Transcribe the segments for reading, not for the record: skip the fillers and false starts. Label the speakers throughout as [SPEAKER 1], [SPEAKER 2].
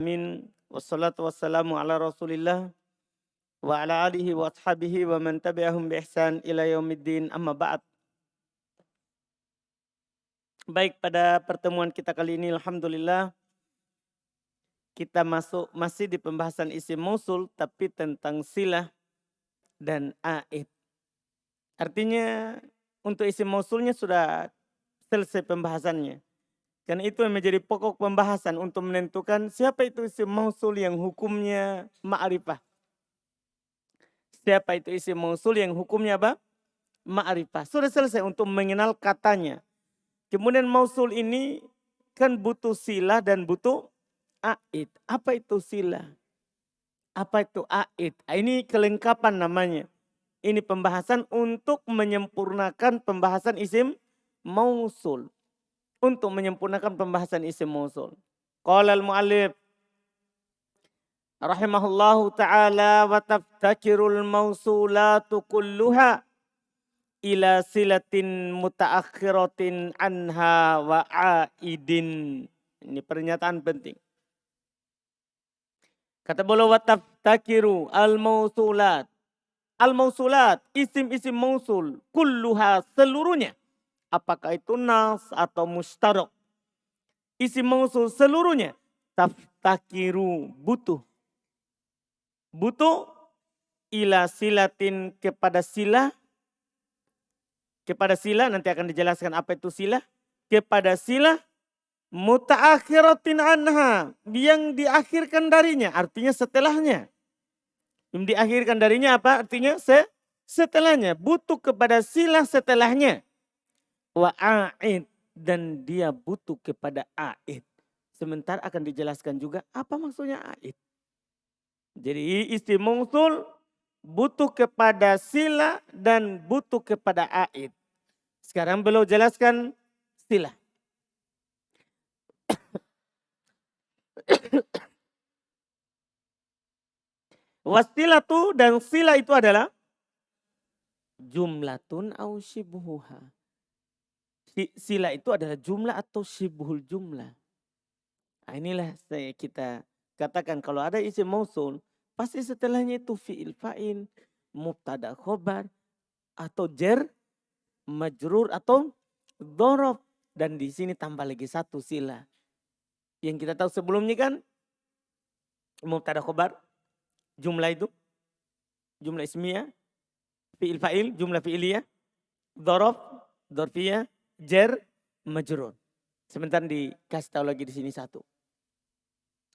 [SPEAKER 1] Amin. Wassalatu wassalamu ala Rasulillah wa ala alihi wa ashabihi wa man tabi'ahum bi ihsan ila yaumiddin, amma ba'd. Baik, pada pertemuan kita kali ini alhamdulillah kita masih di pembahasan isim mausul tapi tentang silah dan aid. Artinya untuk isim mausulnya sudah selesai pembahasannya. Karena itu yang menjadi pokok pembahasan untuk menentukan siapa itu isim mausul yang hukumnya ma'rifah. Siapa itu isim mausul yang hukumnya apa? Ma'rifah. Sudah selesai untuk mengenal katanya. Kemudian mausul ini kan butuh silah dan butuh aid. Apa itu silah? Apa itu aid? Ini kelengkapan namanya. Ini pembahasan untuk menyempurnakan pembahasan isim mausul. Untuk menyempurnakan pembahasan isim mausul. Qala al-mu'allif rahimahullahu ta'ala wa taftakirul mausulatu kulluha ila silatin mutaakhiratin anha wa aidin. Ini pernyataan penting. Kata beliau wa taftakiru al-mausulat. Al-mausulat, isim-isim mausul, kulluha seluruhnya. Apakah itu nas atau mustarak. Isim mausul seluruhnya. Taftakiru, butuh. Butuh ila silatin kepada sila. Kepada sila, nanti akan dijelaskan apa itu sila. Kepada sila mutaakhiratin anha. Yang diakhirkan darinya, artinya setelahnya. Yang diakhirkan darinya apa? Artinya setelahnya. Butuh kepada sila setelahnya. Wa aid, dan dia butuh kepada aid. Sementara akan dijelaskan juga apa maksudnya aid. Jadi isim mausul butuh kepada sila dan butuh kepada aid. Sekarang beliau jelaskan sila. Wasilatu, dan sila itu adalah jumlatun au shibhuha. Sila itu adalah jumlah atau shibhul jumlah. Nah, inilah kita katakan kalau ada isim mausul, pasti setelahnya itu fi'il fa'il, mubtada khobar, atau jer, majrur, atau dhorof. Dan di sini tambah lagi satu sila. Yang kita tahu sebelumnya kan, mubtada khobar, jumlah itu, jumlah ismiyah, fi'il fa'il, jumlah fi'iliyah, dhorof, dhorfiyah, jer, majrur. Sebentar dikasih tahu lagi di sini satu.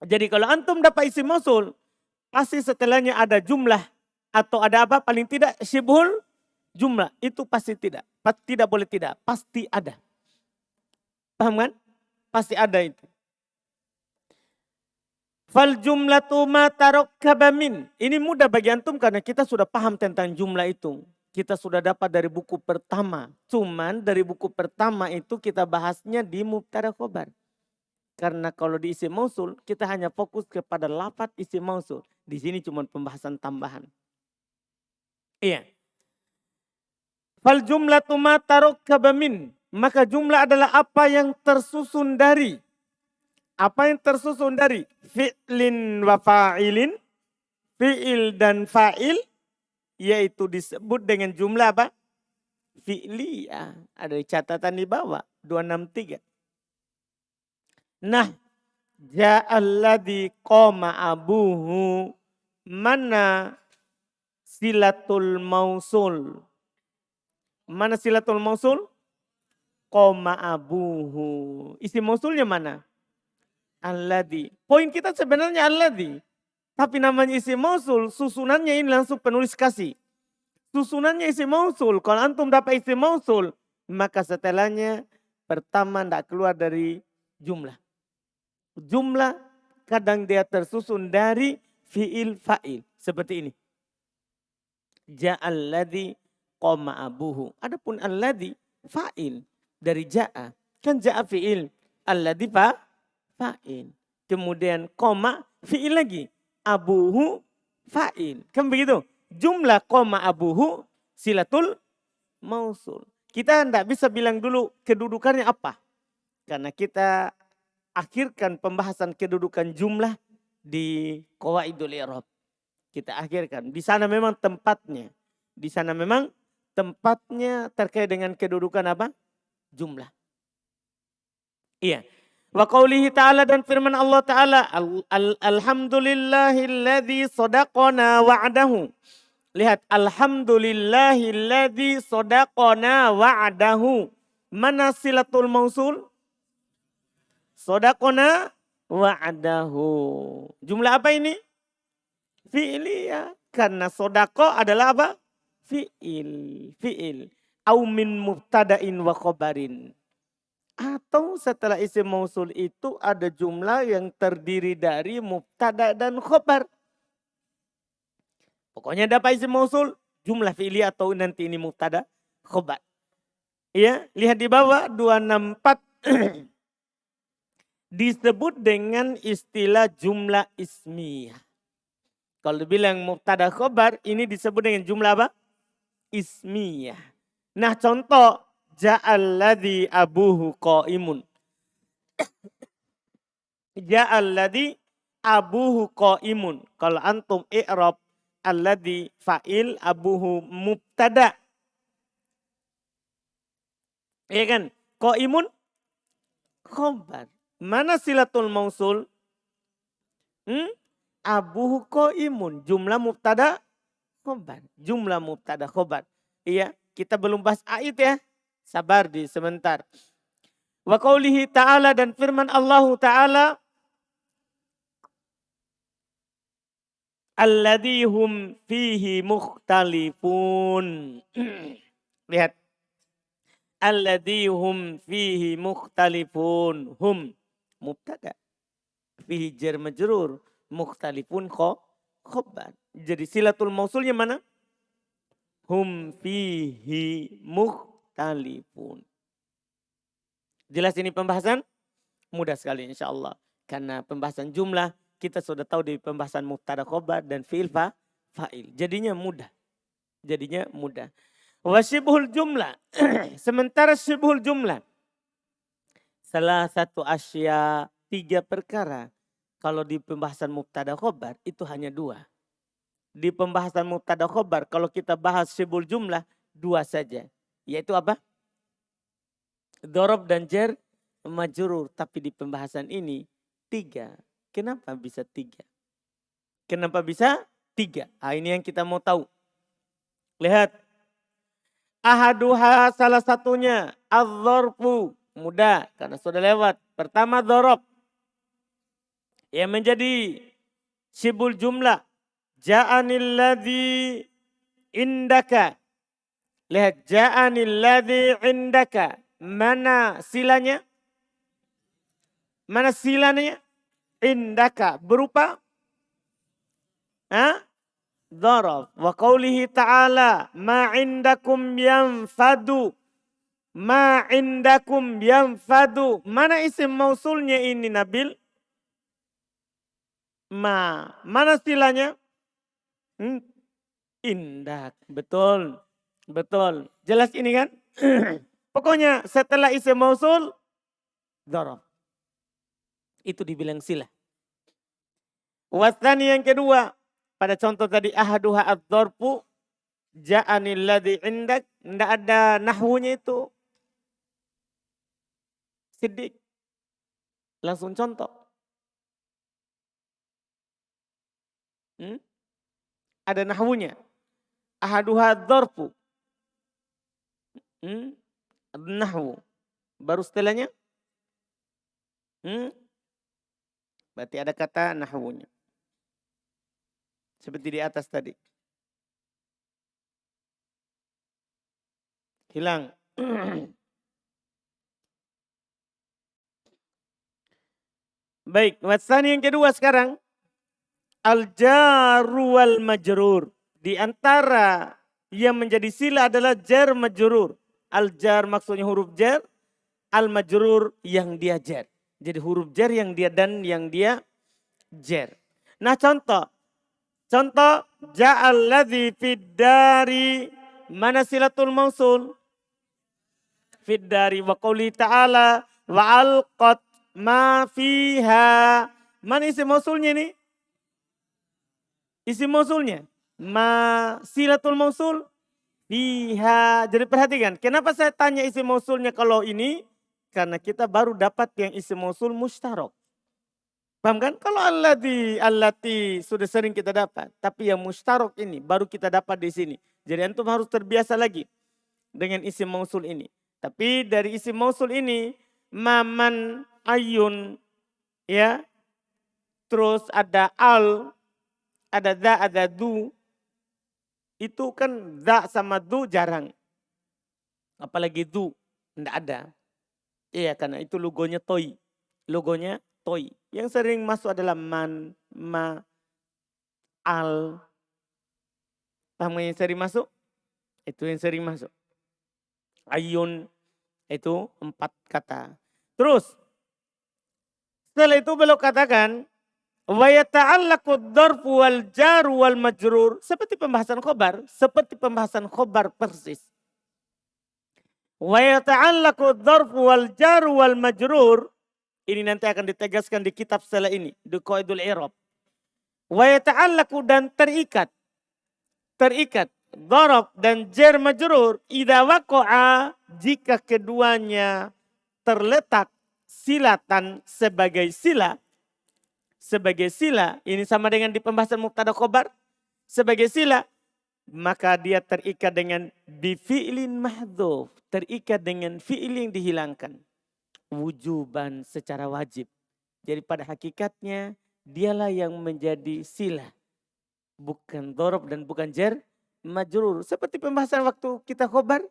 [SPEAKER 1] Jadi kalau antum dapat isim mausul, pasti setelahnya ada jumlah atau ada apa? Paling tidak syibhul jumlah. Itu pasti tidak. Tidak boleh tidak. Pasti ada. Paham kan? Pasti ada itu. Fal jumlatu ma tarakkaba min. Ini mudah bagi antum karena kita sudah paham tentang jumlah itu. Kita sudah dapat dari buku pertama. Cuman dari buku pertama itu kita bahasnya di mubtada khobar. Karena kalau di isim mausul kita hanya fokus kepada lafaz isim mausul. Di sini cuma pembahasan tambahan. Iya. Fal jumlatu ma tarakkaba min. Maka jumlah adalah apa yang tersusun dari. Apa yang tersusun dari fi'lin wa fa'ilin. Fi'il dan fa'il. Yaitu disebut dengan jumlah apa? Fi'liyah. Ada catatan di bawah. 263. Nah, ja'alladzi qama abuhu, mana silatul mausul? Mana silatul mausul? Qama abuhu. Isim mausulnya mana? Alladzi. Poin kita sebenarnya alladzi. Tapi namanya isim mausul, susunannya ini langsung penulis kasih. Susunannya isim mausul. Kalau antum dapat isim mausul, maka setelahnya pertama tidak keluar dari jumlah. Jumlah kadang dia tersusun dari fi'il fa'il. Seperti ini. Ja'alladzi qama abuhu. Adapun alladzi fa'il dari ja'a. Kan ja'a fi'il. Alladzi fa'il. Kemudian qama fi'il lagi. Abuhu fa'il. Kan begitu. Jumlah qama abuhu silatul mausul. Kita tidak bisa bilang dulu kedudukannya apa. Karena kita akhirkan pembahasan kedudukan jumlah di Qawaidul I'rab. Kita akhirkan. Di sana memang tempatnya. Di sana memang tempatnya terkait dengan kedudukan apa? Jumlah. Iya. Wa qaulihi ta'ala dan firman Allah Ta'ala. Alhamdulillahilladzi sadaqana wa'adahu. Lihat. Alhamdulillahilladzi sadaqana wa'adahu. Mana silatul mausul? Sadaqana wa'adahu. Jumlah apa ini? Fi'liyah. Karena sodako adalah apa? Fi'il. Au min mubtada'in wa khobarin. Atau setelah isim mausul itu ada jumlah yang terdiri dari mubtada dan khobar. Pokoknya dapat isim mausul, jumlah fi'li atau nanti ini mubtada, khobar. Ya, lihat di bawah 264 disebut dengan istilah jumlah ismiyah. Kalau dibilang mubtada khobar, ini disebut dengan jumlah apa? Ismiyah. Nah contoh, ja'alladzi abuhu qaimun. Ja'alladzi abuhu qaimun. Kalau antum i'rab, alladzi fa'il, abuhu mubtada. Iya kan? Qaimun khobar. Mana silatul mausul? Abuhu qaimun. Jumlah mubtada khobar. Jumlah mubtada khobar. Iya, kita belum bahas ayat ya. Sabar di sebentar. Wa qaulihi ta'ala dan firman Allah Ta'ala. Alladzi hum fihi mukhtalifun. Lihat. Alladzi hum fihi mukhtalifun. Hum mubtada. Fihi jar majrur. Mukhtalifun khobar. Jadi silatul mausulnya mana? Hum fihi mukhtalifun. Jelas ini pembahasan? Mudah sekali insya Allah. Karena pembahasan jumlah kita sudah tahu di pembahasan mubtada khobar dan fi'il fa'il. Jadinya mudah. Wa syibhul jumlah. Sementara syibhul jumlah. Salah satu asya 3 perkara. Kalau di pembahasan mubtada khobar itu hanya 2. Di pembahasan mubtada khobar kalau kita bahas syibhul jumlah 2 saja. Yaitu apa? Dorob dan jar majrur. Tapi di pembahasan ini 3. Kenapa bisa 3? Kenapa bisa 3? Ini yang kita mau tahu. Lihat. Ahaduha salah satunya. Az-dzarfu. Mudah karena sudah lewat. Pertama dorob. Yang menjadi syibhul jumlah. Ja'anil ladzi indaka. Lihat. Ja'anil ladzi indaka. Mana silanya? Mana silanya? Indaka. Berupa? Dharab. Wa qawlihi ta'ala. Ma indakum yanfadu. Ma indakum yanfadu. Mana isim mausulnya ini Nabil? Mana silanya? Indak. Betul. Jelas ini kan? Pokoknya setelah isim mausul, dharab. Itu dibilang silah. Wasani yang kedua. Pada contoh tadi ahaduha ad-dharfu. Ja'anil ladzi indak. Tidak ada nahwunya itu. Siddiq. Langsung contoh. Ada nahwunya. Ahaduha ad-dharfu. Nahwu. Baru setelahnya. Berarti ada kata nahwunya. Seperti di atas tadi. Hilang. Baik. Wasani yang kedua sekarang. Al-jaru wal majrur. Di antara yang menjadi sila adalah jar majrur. Al-jar maksudnya huruf jar. Al-majrur yang dia jar. Jadi huruf jar yang dia dan yang dia jar. Nah contoh. Ja'alladzi fid dari. Mana silatul mausul? Fid dari wa qouli ta'ala. Wa alqat ma fiha. Mana isim mausulnya ini? Isim mausulnya. Ma silatul mausul fiha. Jadi perhatikan, kenapa saya tanya isim mausulnya kalau ini? Karena kita baru dapat yang isim mausul mustarok. Paham kan? Kalau allati sudah sering kita dapat. Tapi yang mustarok ini baru kita dapat di sini. Jadi antum harus terbiasa lagi dengan isim mausul ini. Tapi dari isim mausul ini, maman, ayun, ya. Terus ada al, ada da, ada du. Itu kan da sama du jarang. Apalagi du, tidak ada. Iya, karena itu logonya toy. Logonya toy. Yang sering masuk adalah man, ma, al. Paham yang sering masuk? Itu yang sering masuk. Ayun, itu 4 kata. Terus, setelah itu beliau katakan, wa yata'allaqu dzarfu wal jar wal majrur. Seperti pembahasan khobar. Seperti pembahasan khobar persis. Wa yata'allaqu dzarfu wal jar wal majrur. Ini nanti akan ditegaskan di kitab setelah ini. Di Qaidul I'rab. Wa yata'allaqu dan terikat. Terikat. Dzaraf dan jar majrur. Idza waqa'a jika keduanya terletak silatan sebagai sila. Sebagai sila. Ini sama dengan di pembahasan mubtada khobar. Sebagai sila. Maka dia terikat dengan bifi'lin mahdhuf. Terikat dengan fi'il yang dihilangkan. Wujuban secara wajib. Jadi pada hakikatnya dialah yang menjadi sila. Bukan dhorob dan bukan jar majrur. Seperti pembahasan waktu kita khobar.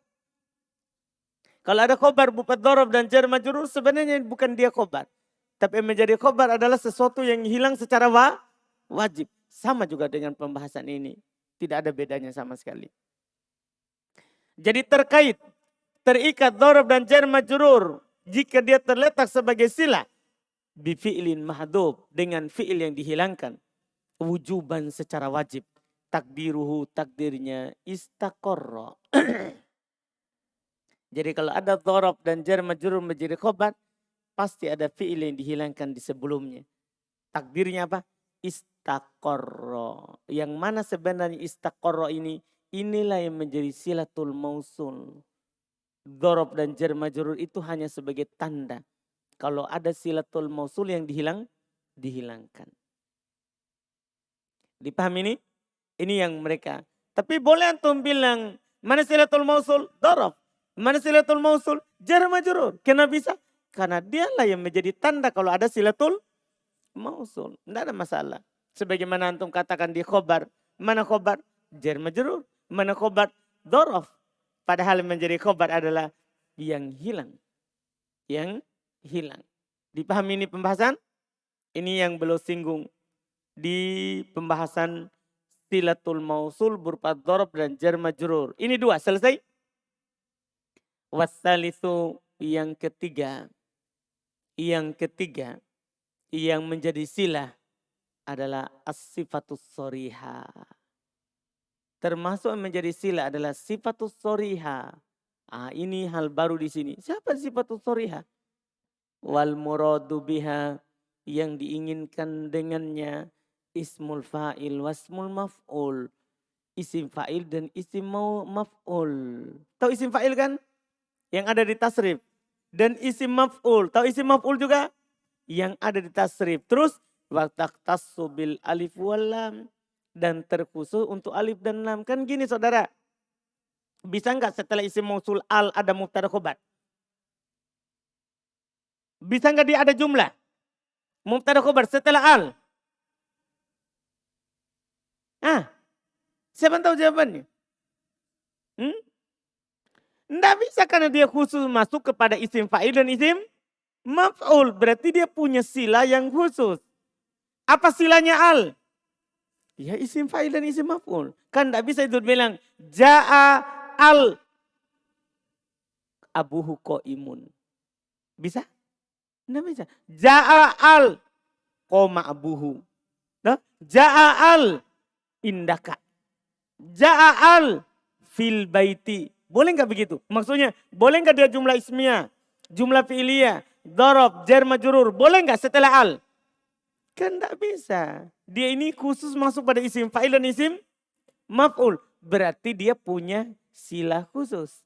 [SPEAKER 1] Kalau ada khobar bukan dhorob dan jar majrur sebenarnya bukan dia khobar. Tapi yang menjadi khobar adalah sesuatu yang hilang secara wajib. Sama juga dengan pembahasan ini. Tidak ada bedanya sama sekali. Jadi terkait, terikat dhorob dan jar majrur. Jika dia terletak sebagai sila. Bifi'lin mahdhuf. Dengan fi'il yang dihilangkan. Wujuban secara wajib. Takdiruhu takdirnya istaqarra. Jadi kalau ada dhorob dan jar majrur menjadi khobar. Pasti ada fi'il yang dihilangkan di sebelumnya. Takdirnya apa? Istaqarra. Yang mana sebenarnya istaqarra ini? Inilah yang menjadi silatul mausul. Dhorob dan jar majrur itu hanya sebagai tanda. Kalau ada silatul mausul yang dihilangkan. Dipahami ini? Ini yang mereka. Tapi boleh antum bilang, mana silatul mausul? Dhorob. Mana silatul mausul? Jar majrur. Kenapa bisa? Karena dialah yang menjadi tanda kalau ada silatul mausul. Tidak ada masalah. Sebagaimana antum katakan di khobar. Mana khobar? Jar majrur. Mana khobar? Dhorob. Padahal menjadi khobar adalah yang hilang. Yang hilang. Dipahami ini pembahasan? Ini yang belum singgung. Di pembahasan silatul mausul berupa dhorob dan jar majrur. Ini 2, selesai? Wassalisu yang ketiga. Yang ketiga. Yang menjadi sila adalah as-sifatus shoriha. Termasuk yang menjadi sila adalah sifatus shoriha. Ini hal baru di sini. Siapa sifatus shoriha? Wal muradu biha, yang diinginkan dengannya ismul fa'il wasmul maf'ul. Isim fa'il dan isim maf'ul. Tahu isim fa'il kan? Yang ada di tasrif. Dan isim maf'ul. Tahu isim maf'ul juga? Yang ada di tasrif. Terus wa taqtassu bil alif wal lam. Dan terkhusus untuk alif dan lam. Kan gini saudara. Bisa enggak setelah isim mausul al ada mubtada khobar? Bisa enggak dia ada jumlah? Mubtada khobar setelah al. Siapa tahu jawabannya? Enggak bisa karena dia khusus masuk kepada isim fa'il dan isim maf'ul. Berarti dia punya sila yang khusus. Apa silanya al? Ya isim fa'il dan isim maf'ul. Kan enggak bisa itu bilang ja'a al abuhu qaimun. Bisa? Enggak bisa. Ja'a al qoma abuhu. Nah, ja'a al indaka. Ja'a al fil baiti. Boleh enggak begitu? Maksudnya boleh enggak dia jumlah ismiyah, jumlah fi'liyah, dhorob, jar majrur. Boleh enggak setelah al? Kan enggak bisa. Dia ini khusus masuk pada isim fa'il dan isim maf'ul. Berarti dia punya sila khusus.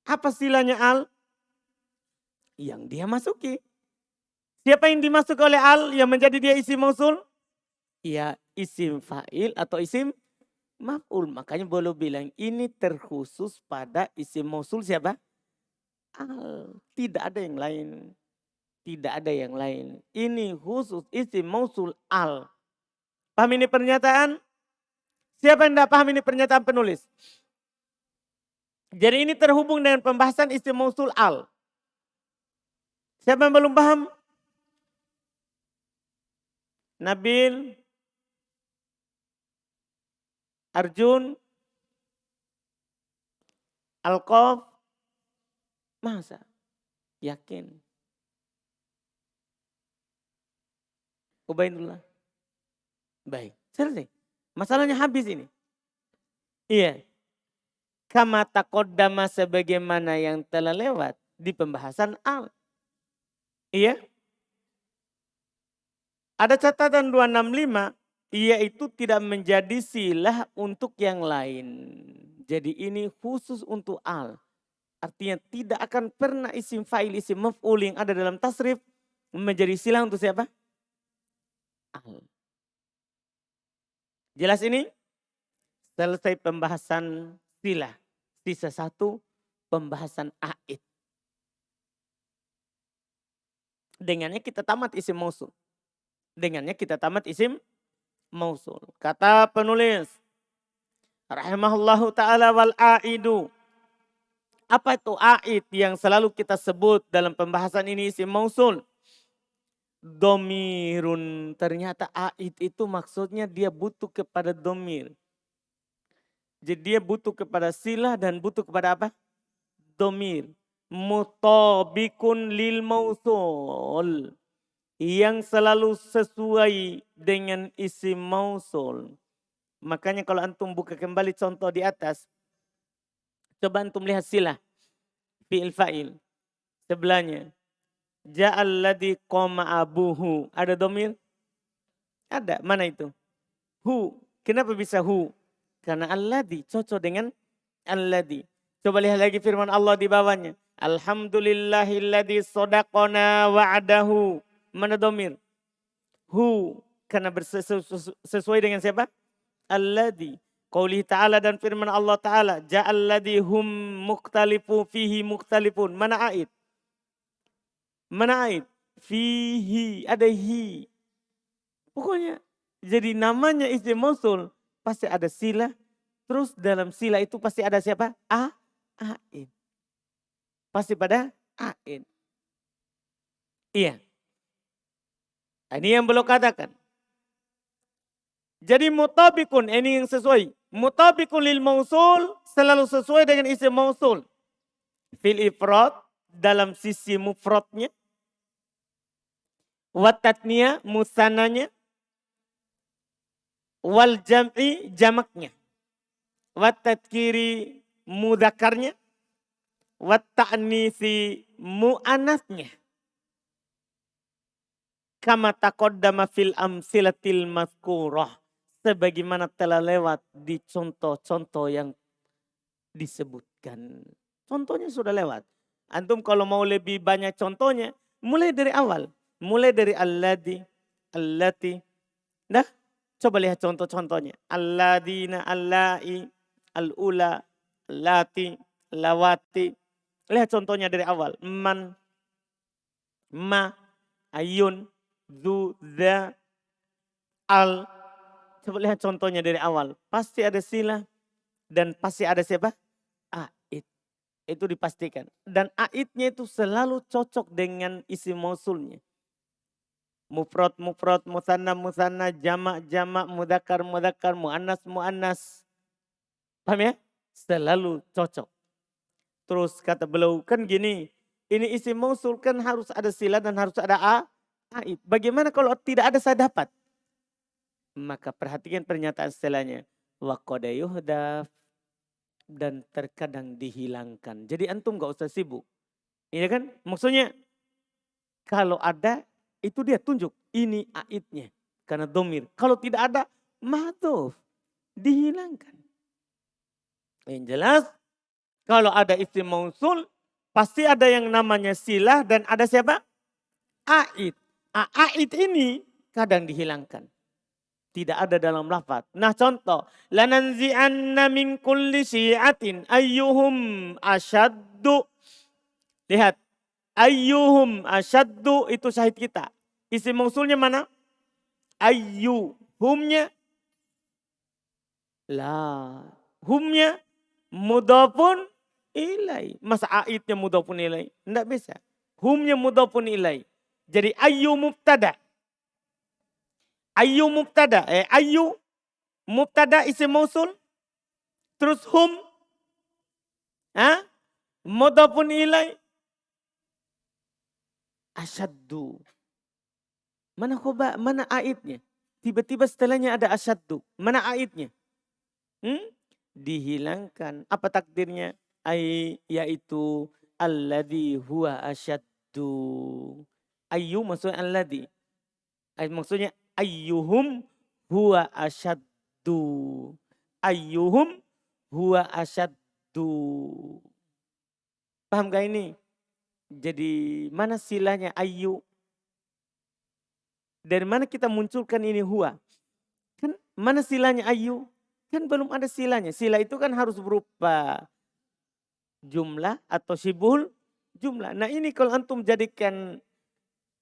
[SPEAKER 1] Apa silanya al? Yang dia masuki. Siapa yang dimasuk oleh al yang menjadi dia isim mausul? Ya isim fa'il atau isim maf'ul. Makanya boleh bilang ini terkhusus pada isim mausul siapa? Al. Tidak ada yang lain. Tidak ada yang lain. Ini khusus isim mausul al. Paham ini pernyataan? Siapa yang tidak paham ini pernyataan penulis? Jadi ini terhubung dengan pembahasan isim mausul al. Siapa yang belum paham? Nabil, Arjun, Alqaf, masa? Yakin? Ubaidullah. Baik, selesai. Masalahnya habis ini. Iya. Kama taqaddama sebagaimana yang telah lewat di pembahasan al. Iya. Ada catatan 265, yaitu tidak menjadi silah untuk yang lain. Jadi ini khusus untuk al. Artinya tidak akan pernah isim fa'il, isim maf'ul yang ada dalam tasrif menjadi silah untuk siapa? Al. Jelas ini? Selesai pembahasan silah. Sisa satu pembahasan a'id. Dengannya kita tamat isim mausul. Dengannya kita tamat isim mausul. Kata penulis, rahimahullahu ta'ala wal a'idu. Apa itu a'id yang selalu kita sebut dalam pembahasan ini isim mausul? Domirun. Ternyata a'id itu maksudnya dia butuh kepada domir. Jadi dia butuh kepada silah dan butuh kepada apa? Domir. Mutabikun lil mausul. Yang selalu sesuai dengan isim mausul. Makanya kalau antum buka kembali contoh di atas. Coba antum lihat silah. Fi'il fa'il. Sebelahnya. Ja'al ladhi qoma abuhu. Ada domir? Ada. Mana itu? Hu. Kenapa bisa hu? Karena alladhi cocok dengan alladhi. Coba lihat lagi firman Allah di bawahnya. Alhamdulillahilladzi sodaqona wa'adahu. Mana domir? Hu. Karena sesuai dengan siapa? Alladzi. Qaulih ta'ala dan firman Allah ta'ala. Ja'alladzi hum mukhtalifu fihi mukhtalifun. Mana a'id? Mana a'id? Fihi. Ada hi. Pokoknya. Jadi namanya isim mausul. Pasti ada sila. Terus dalam sila itu pasti ada siapa? A'id. Pasti pada a'id. Iya. Ini yang belum katakan. Jadi mutabikun, ini yang sesuai. Mutabikun lil mausul selalu sesuai dengan isim mausul. Fil ifrad dalam sisi mufradnya. Watatnya musananya. Wal jam'i jamaknya. Watatkiri mudzakarnya. Watta'nisi mu'anasnya. Kama taqaddama fil amsilatil mazkurah. Sebagaimana telah lewat di contoh-contoh yang disebutkan. Contohnya sudah lewat. Antum kalau mau lebih banyak contohnya, mulai dari awal. Mulai dari alladhi, allati. Nah, coba lihat contoh-contohnya. Alladina, allai, al-ula, allati, lawati. Lihat contohnya dari awal. Man, ma, ayun, zu, za, al. Coba lihat contohnya dari awal. Pasti ada sila dan pasti ada siapa? A'id. Itu dipastikan. Dan a'idnya itu selalu cocok dengan isim mausulnya. Mufrad, mufrad, musanna, musanna, jamak, jamak, mudzakkar, mudzakkar, muannas, muannas. Paham ya? Selalu cocok. Terus kata beliau kan gini. Ini isim mausul kan harus ada sila dan harus ada a'id. Bagaimana kalau tidak ada saya dapat? Maka perhatikan pernyataan setelahnya. Wa qad yuhdaf dan terkadang dihilangkan. Jadi antum gak usah sibuk. Iya kan? Maksudnya kalau ada itu dia tunjuk ini aidnya. Karena domir. Kalau tidak ada mahdhuf. Dihilangkan. Yang jelas kalau ada isim mausul pasti ada yang namanya silah dan ada siapa? Aid. Aid ini kadang dihilangkan. Tidak ada dalam lafaz. Nah contoh. Lananzi'anna min kulli syi'atin ayyuhum asyaddu. Lihat. Ayyuhum asyaddu itu syahid kita. Isim mausulnya mana? Ayyu. Humnya. La. Humnya. Mudhafun ilai. Masa aidnya mudhafun ilai? Tidak bisa. Humnya mudhafun ilai. Jadi ayyu mubtada. Ayyu mubtada. Ayyu mubtada isim mausul. Terus hum. Mudhafun ilai. Asyaddu. Mana khoba, mana aidnya? Tiba-tiba setelahnya ada asyaddu. Mana aidnya? Dihilangkan. Apa takdirnya? Yaitu alladhi huwa asyaddu. Ayyu maksudnya alladhi. Maksudnya ayyuhum huwa asyaddu. Ayyuhum huwa asyaddu. Paham gak ini? Jadi mana silanya ayyu? Dari mana kita munculkan ini huwa? Kan mana silanya ayyu? Kan belum ada silanya. Sila itu kan harus berupa jumlah atau sibul jumlah. Nah ini kalau antum jadikan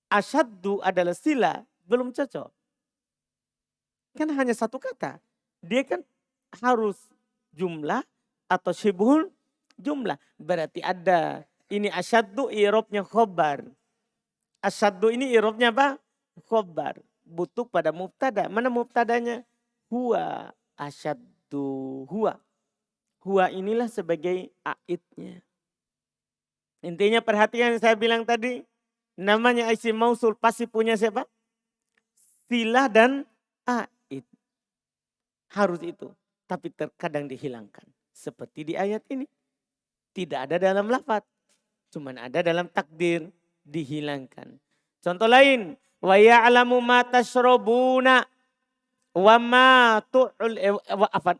[SPEAKER 1] asyaddu adalah sila, belum cocok. Kan hanya satu kata. Dia kan harus jumlah atau sibul jumlah. Berarti ada ini asyaddu i'rabnya khobar. Asyaddu ini i'rabnya apa? Khobar. Butuh pada mubtada. Mana mubtadanya? Huwa asyaddu. Huwa. Huwa inilah sebagai aidnya. Intinya perhatian yang saya bilang tadi. Namanya isim mausul pasti punya siapa? Silah dan aid. Harus itu. Tapi terkadang dihilangkan. Seperti di ayat ini. Tidak ada dalam lafaz. Cuman ada dalam takdir. Dihilangkan. Contoh lain. Wa ya'lamu ma tashrabuna. Wa ma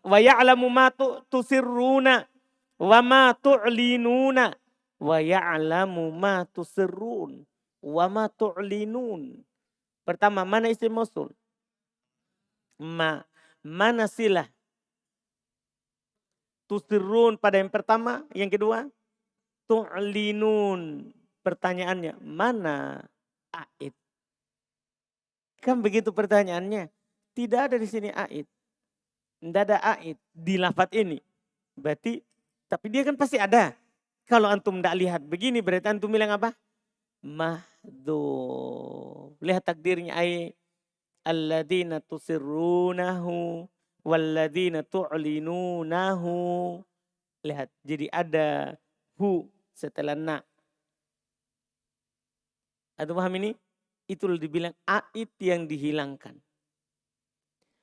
[SPEAKER 1] wa ya'lamu ma tusirruna. Wa ma tu'linuna. Wa ya'lamu ma tusirrun. Wa ma tu'linun. Pertama, mana isim mausul? Ma. Mana silah? Tusirrun pada yang pertama. Yang kedua, tu'linun. Pertanyaannya, mana aid? Kan begitu pertanyaannya. Tidak ada di sini aid. Tidak ada aid di lafaz ini. Berarti, tapi dia kan pasti ada. Kalau antum tidak lihat begini, berarti antum bilang apa? Mahdhuf. Lihat takdirnya alladzina tusirrunahu walladzina tu'linunahu. Lihat, jadi ada hu setelah na. Atau paham ini? Itu dibilang aid yang dihilangkan.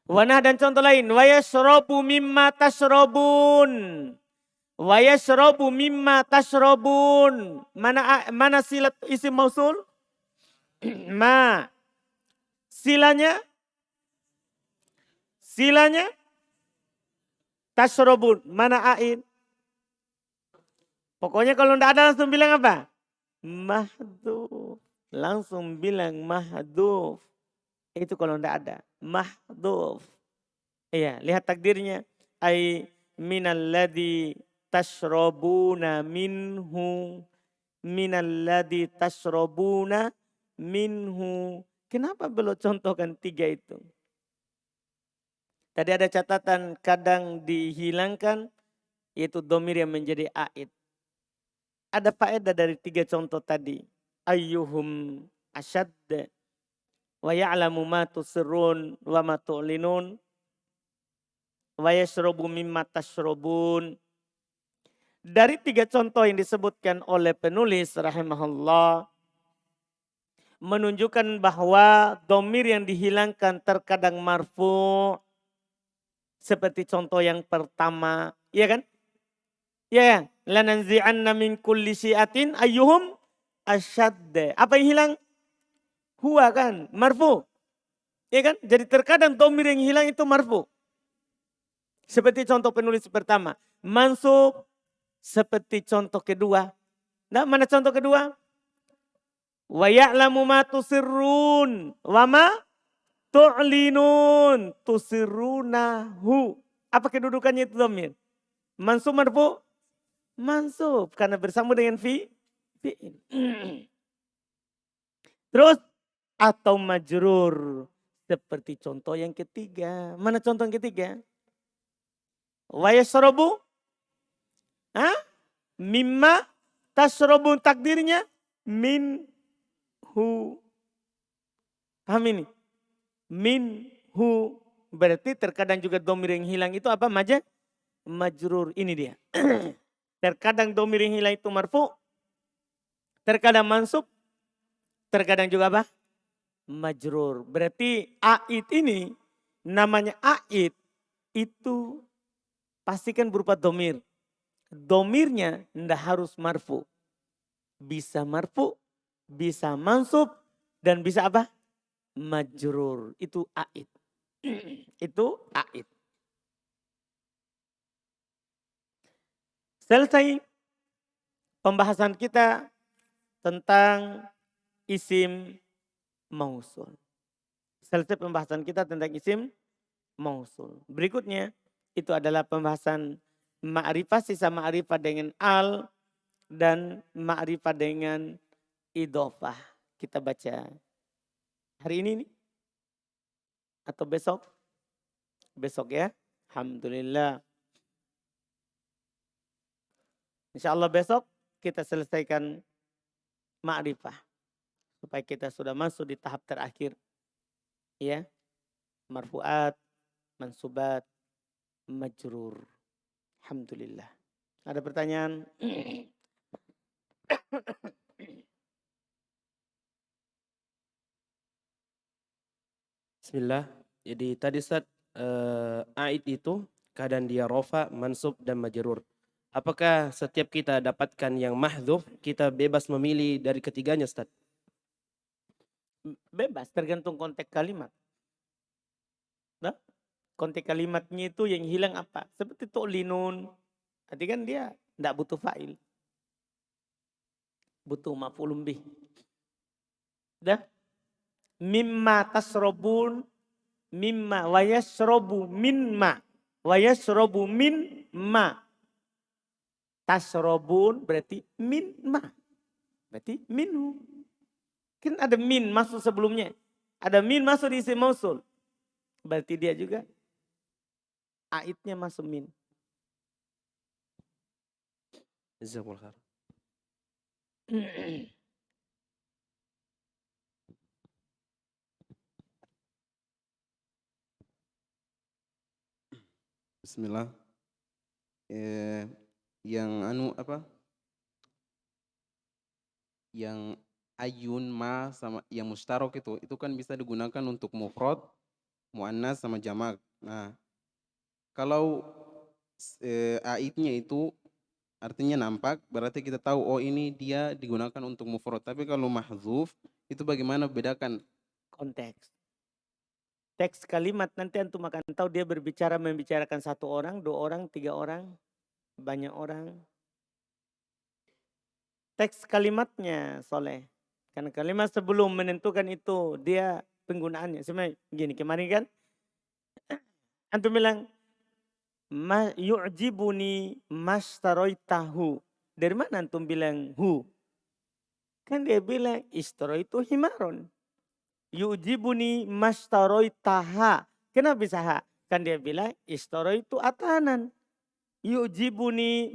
[SPEAKER 1] Wanah dan contoh lain. Wa yashrabu mimma tashrabun. Wa yashrabu mimma tashrabun. Mana silat isim mausul? Ma. Silanya? Silanya? Tashrabun. Mana aid? Pokoknya kalau tidak ada langsung bilang apa? Mahdhuf. Langsung bilang mahdhuf. Itu kalau tidak ada. Mahdhuf. Iya, lihat takdirnya. Ay minalladzi tashrabuna minhu. Minalladzi tashrabuna minhu. Kenapa belum contohkan 3 itu? Tadi ada catatan kadang dihilangkan. Yaitu domir yang menjadi aid. Ada faedah dari 3 contoh tadi. Ayyuhum asyadda. Wa ya'lamu ma tusirrun wa ma tu'linun. Wa yashrabu mimma tashrabun. Dari 3 contoh yang disebutkan oleh penulis rahimahullah. Menunjukkan bahwa domir yang dihilangkan terkadang marfu'. Seperti contoh yang pertama. Iya kan? Ya, lananzi'anna min kulli syi'atin ayyuhum asyadda. Apa yang hilang? Huwa kan, marfu. Ya kan? Jadi terkadang domir yang hilang itu marfu. Seperti contoh penulis pertama. Mansub. Seperti contoh kedua. Nah, mana contoh kedua? Wa ya'lamu ma tusirrun wa ma tu'linun tusirrunahu. Apa kedudukannya itu domir? Mansub marfu? Mansub. Karena bersambung dengan fi'il. Terus atau majrur. Seperti contoh yang ketiga. Mana contoh yang ketiga? Wa yashrabu. Mimma tashrabun, takdirnya minhu. Paham ini? Minhu. Berarti terkadang juga domir yang hilang itu apa? Majrur. Ini dia. Terkadang domir yang hilang itu marfu. Terkadang mansub. Terkadang juga apa? Majrur. Berarti a'id ini, namanya a'id, itu pastikan berupa domir. Domirnya tidak harus marfu. Bisa marfu, bisa mansub, dan bisa apa? Majrur. Itu a'id. Itu a'id. Selesai pembahasan kita tentang isim mausul. Selesai pembahasan kita tentang isim mausul. Berikutnya itu adalah pembahasan ma'rifah, sisa ma'rifah dengan al dan ma'rifah dengan idofah. Kita baca hari ini nih atau besok? Besok ya. Alhamdulillah. Insya Allah besok kita selesaikan ma'rifah. Supaya kita sudah masuk di tahap terakhir. Ya. Marfu'at, mansubat, majrur. Alhamdulillah. Ada pertanyaan?
[SPEAKER 2] Bismillah. Jadi tadi Ustaz, a'id itu keadaan dia rofa, mansub dan majrur. Apakah setiap kita dapatkan yang mahdzuf, kita bebas memilih dari ketiganya Ustaz?
[SPEAKER 1] Bebas, tergantung konteks kalimat. Nah, konteks kalimatnya itu yang hilang apa? Seperti tu'linun. Arti kan dia tidak butuh fa'il. Butuh maf'ulun bih. Dah. Mimma tasrobun. Mimma wa yashrobu minma. Wa yashrobu min ma. Tasrobun berarti min ma. Berarti minhu. Kan ada min masuk sebelumnya. Ada min masuk di isim mausul. Berarti dia juga aidnya masuk min.
[SPEAKER 2] Jazakumullah khair.
[SPEAKER 3] Bismillah. Yang apa? Yang ayun, ma sama yang mustarok itu kan bisa digunakan untuk mufrad, muannas sama jamak. Nah, kalau aidnya itu artinya nampak, berarti kita tahu oh ini dia digunakan untuk mufrad. Tapi kalau mahdzuf itu bagaimana bedakan
[SPEAKER 1] Konteks. Teks kalimat nanti antum akan tahu dia berbicara membicarakan satu orang, dua orang, tiga orang, banyak orang. Teks kalimatnya Soleh. Karena kalimat sebelum menentukan itu dia penggunaannya. Sebenarnya gini kemarin kan antum bilang yu'jibuni tahu. Dari mana antum bilang hu? Kan dia bilang itu himaron. Yu'jibuni taha. Kenapa bisa ha? Kan dia bilang itu atanan. Yu'jibuni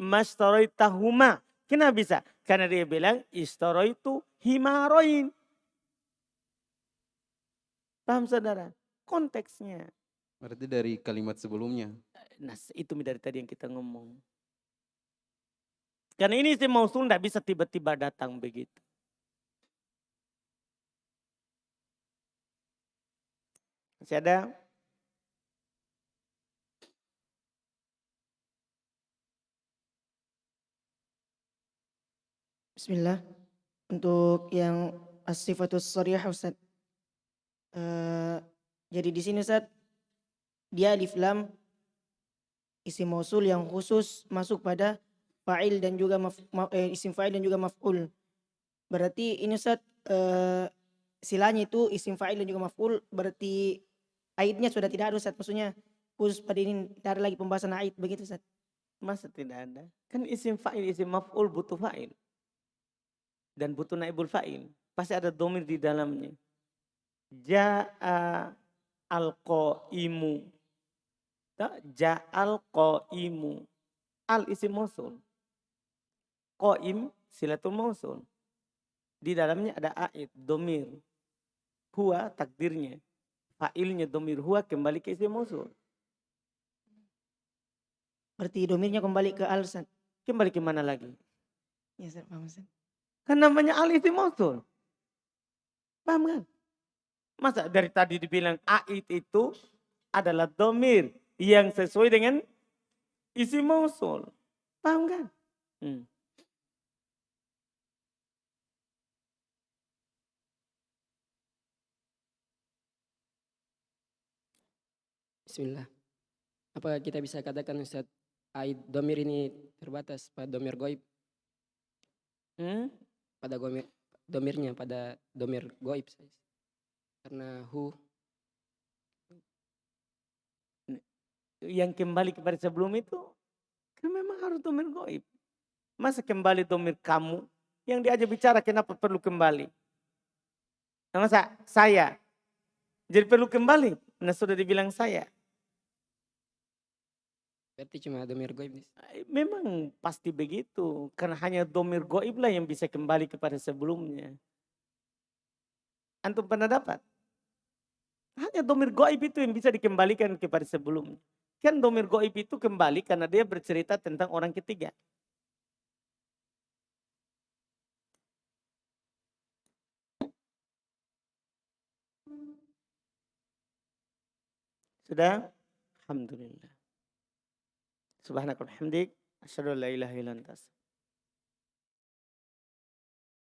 [SPEAKER 1] tahuma. Kenapa bisa? Karena dia bilang itu himaroin. Paham saudara? Konteksnya.
[SPEAKER 3] berarti dari kalimat sebelumnya?
[SPEAKER 1] Nah itu dari tadi yang kita ngomong. Karena ini isim mausul tidak bisa tiba-tiba datang begitu. Masih ada?
[SPEAKER 4] Bismillah. Untuk yang as-sifatus sharihah Ustaz. Jadi di sini Ustaz, dia alif lam isim mausul yang khusus masuk pada fa'il dan juga isim fa'il dan juga maf'ul. Berarti ini Ustaz, silanya itu isim fa'il dan juga maf'ul, berarti aidnya sudah tidak ada Ustaz. Maksudnya khusus pada ini tidak ada lagi pembahasan aid begitu Ustaz.
[SPEAKER 1] Masa tidak ada? Kan isim fa'il, isim maf'ul butuh fa'il. Dan butuh naibul fa'il. Pasti ada domir di dalamnya. Ja'a al-qa'imu. Ja'al qa'imu. Al isim mausul. Qa'im silatul mausul. Di dalamnya ada aid, domir. Huwa takdirnya. Fa'ilnya domir huwa kembali ke isim mausul.
[SPEAKER 4] Berarti domirnya kembali ke al Ustaz.
[SPEAKER 1] Kembali ke mana lagi?
[SPEAKER 4] Ya Ustaz, paham Ustaz.
[SPEAKER 1] Kan namanya al isim mausul. Paham kan? Masa dari tadi dibilang aid itu adalah domir yang sesuai dengan isim mausul. Paham kan?
[SPEAKER 5] Bismillah. Apa kita bisa katakan Ustaz, aid domir ini terbatas pada domir goib? Pada domirnya pada domir goib saja. Karena
[SPEAKER 1] yang kembali kepada sebelum itu kan memang harus domir goib. Masa kembali domir kamu yang diajak bicara kenapa perlu kembali? Nah, masa saya jadi perlu kembali? Nah sudah dibilang saya.
[SPEAKER 5] berarti cuma domir goib.
[SPEAKER 1] Memang pasti begitu. Karena hanya domir goib lah yang bisa kembali kepada sebelumnya. Antum pernah dapat? Hanya domir goib itu yang bisa dikembalikan kepada sebelumnya. Kan domir goib itu kembali karena dia bercerita tentang orang ketiga. Sudah? Alhamdulillah. Subhanakallahumma hamdik. Asyhadu an la ilaha illa anta.